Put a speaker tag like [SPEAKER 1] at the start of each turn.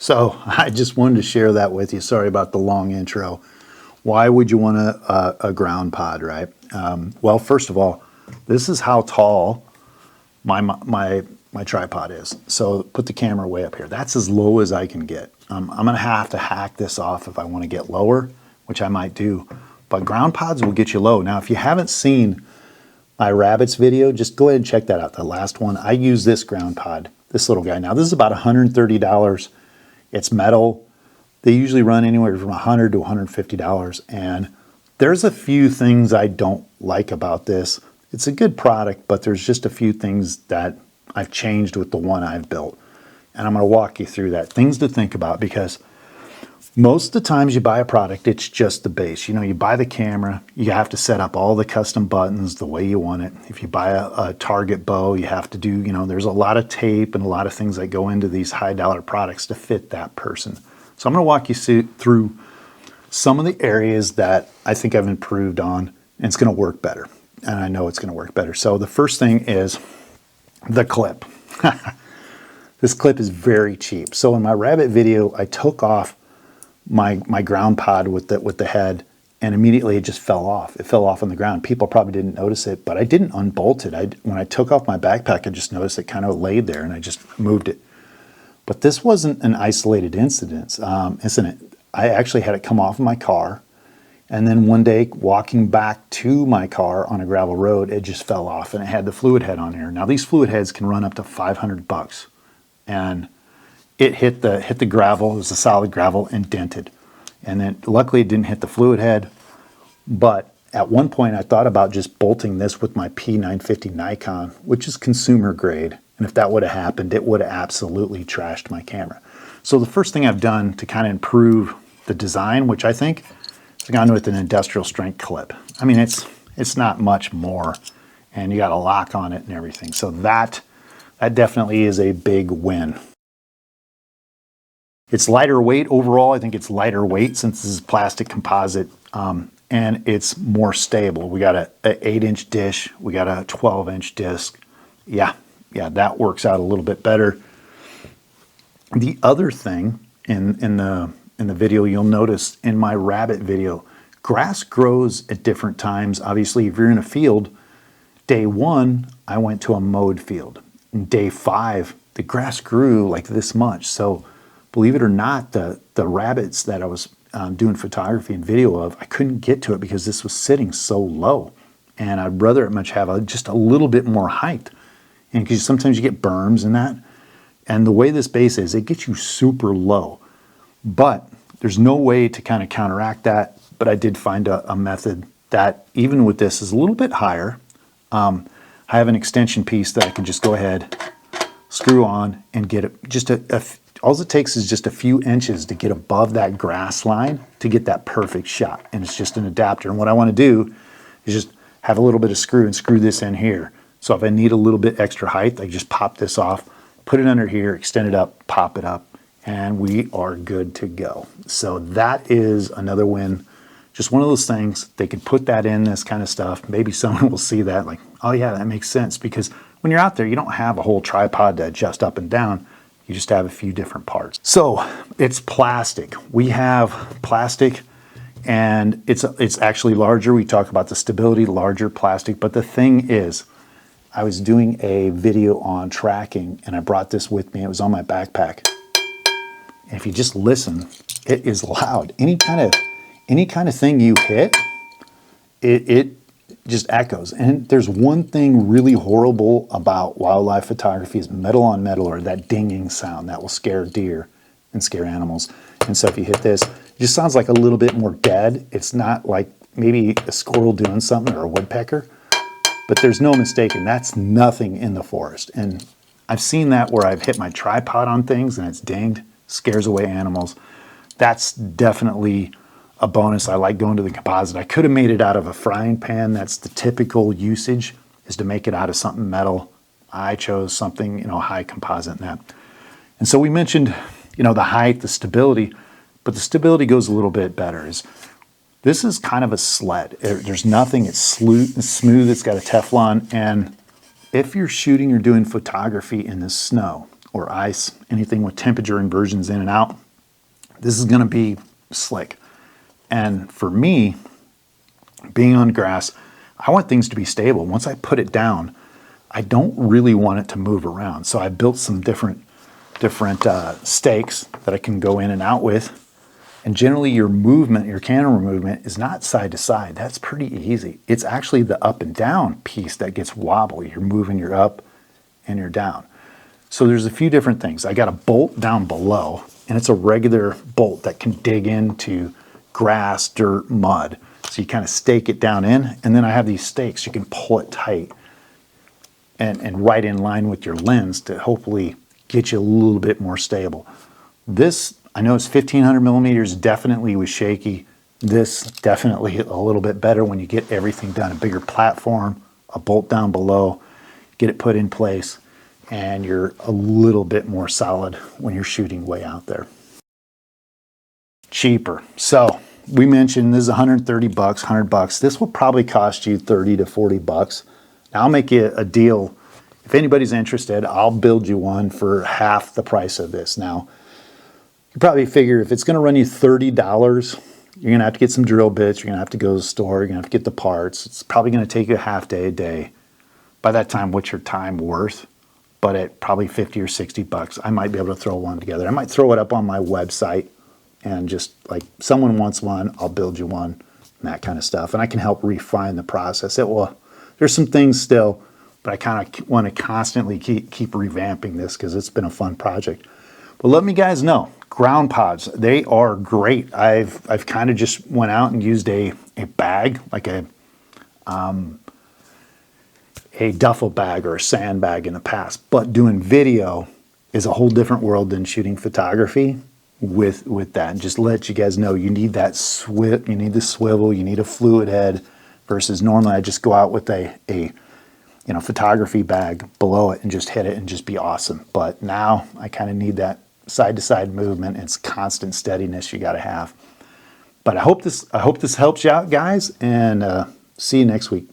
[SPEAKER 1] So I just wanted to share that with you. Sorry about the long intro. Why would you want a ground pod, right? Well, first of all, this is how tall my tripod is. So put the camera way up here. That's as low as I can get. I'm going to have to hack this off if I want to get lower, which I might do. But ground pods will get you low. Now, if you haven't seen my rabbits video, just go ahead and check that out. The last one, I use this ground pod, this little guy. Now, this is about $130. It's metal. They usually run anywhere from $100 to $150. And there's a few things I don't like about this. It's a good product, but there's just a few things that I've changed with the one I've built. And I'm going to walk you through that. Things to think about, because most of the times you buy a product, it's just the base. You know, you buy the camera, you have to set up all the custom buttons the way you want it. If you buy a Target bow, you have to do, you know, there's a lot of tape and a lot of things that go into these high dollar products to fit that person. So I'm going to walk you through some of the areas that I think I've improved on, and it's going to work better. And I know it's going to work better. So the first thing is the clip. This clip is very cheap. So in my rabbit video, I took off my ground pod with the head, and immediately it just fell off. It fell off on the ground. People probably didn't notice it, but I didn't unbolt it. When I took off my backpack, I just noticed it kind of laid there, and I just moved it. But this wasn't an isolated incident. I actually had it come off of my car, and then one day walking back to my car on a gravel road, it just fell off, and it had the fluid head on here. Now these fluid heads can run up to $500, and it hit the gravel. It was a solid gravel and dented. And then luckily it didn't hit the fluid head. But at one point I thought about just bolting this with my P950 Nikon, which is consumer grade. And if that would have happened, it would have absolutely trashed my camera. So the first thing I've done to kind of improve the design, which I think, is gone with an industrial strength clip. I mean, it's not much more, and you got a lock on it and everything. So that definitely is a big win. It's lighter weight overall. I think it's lighter weight since this is plastic composite, and it's more stable. We got an 8-inch dish. We got a 12-inch disc. Yeah, that works out a little bit better. The other thing in the video, you'll notice in my rabbit video, grass grows at different times. Obviously, if you're in a field, day 1, I went to a mowed field. And day 5, the grass grew like this much. So believe it or not, the rabbits that I was doing photography and video of, I couldn't get to it because this was sitting so low. And I'd rather it much have just a little bit more height. And because sometimes you get berms and that. And the way this base is, it gets you super low. But there's no way to kind of counteract that. But I did find a method that, even with this, is a little bit higher. I have an extension piece that I can just go ahead, screw on, and get it. Just all it takes is just a few inches to get above that grass line to get that perfect shot. And it's just an adapter. And what I want to do is just have a little bit of screw and screw this in here. So if I need a little bit extra height, I just pop this off, put it under here, extend it up, pop it up, and we are good to go. So that is another win. Just one of those things, they could put that in, this kind of stuff. Maybe someone will see that like, oh yeah, that makes sense. Because when you're out there, you don't have a whole tripod to adjust up and down. You just have a few different parts. So it's plastic. We have plastic, and it's actually larger. We talk about the stability, larger plastic. But the thing is, I was doing a video on tracking, and I brought this with me. It was on my backpack. And if you just listen, it is loud. Any kind of thing you hit, it just echoes. And there's one thing really horrible about wildlife photography is metal on metal, or that dinging sound that will scare deer and scare animals. And so if you hit this, it just sounds like a little bit more dead. It's not like maybe a squirrel doing something or a woodpecker, but there's no mistaking, that's nothing in the forest. And I've seen that where I've hit my tripod on things and it's dinged, scares away animals. That's definitely a bonus. I like going to the composite. I could have made it out of a frying pan. That's the typical usage, is to make it out of something metal. I chose something, high composite in that. And so we mentioned, the height, the stability, but the stability goes a little bit better. This is kind of a sled. There's nothing, it's smooth, it's got a Teflon, and if you're shooting or doing photography in the snow or ice, anything with temperature inversions in and out, this is gonna be slick. And for me, being on grass, I want things to be stable. Once I put it down, I don't really want it to move around. So I built some different stakes that I can go in and out with. And generally your movement, your camera movement is not side to side. That's pretty easy. It's actually the up and down piece that gets wobbly. You're moving your up and you're down. So there's a few different things. I got a bolt down below, and it's a regular bolt that can dig into grass, dirt, mud. So you kind of stake it down in, and then I have these stakes. You can pull it tight and right in line with your lens to hopefully get you a little bit more stable. This, I know it's 1500 millimeters, definitely was shaky. This definitely a little bit better when you get everything done. A bigger platform, a bolt down below, get it put in place, and you're a little bit more solid when you're shooting way out there. Cheaper. So we mentioned this is 130 bucks, 100 bucks. This will probably cost you 30 to 40 bucks. Now I'll make you a deal. If anybody's interested, I'll build you one for half the price of this. Now, you probably figure if it's going to run you $30, you're going to have to get some drill bits. You're going to have to go to the store. You're going to have to get the parts. It's probably going to take you a half day, a day. By that time, what's your time worth? But at probably 50 or 60 bucks, I might be able to throw one together. I might throw it up on my website and just like, someone wants one, I'll build you one, and that kind of stuff. And I can help refine the process. There's some things still, but I kind of want to constantly keep revamping this because it's been a fun project. But let me guys know, ground pods, they are great. I've kind of just went out and used a bag, like a duffel bag or a sandbag in the past. But doing video is a whole different world than shooting photography with that. And just to let you guys know, you need that you need the swivel, you need a fluid head, versus normally I just go out with a photography bag below it and just hit it and just be awesome. But now I kind of need that side-to-side movement. It's constant steadiness you got to have. But I hope this helps you out, guys, and see you next week.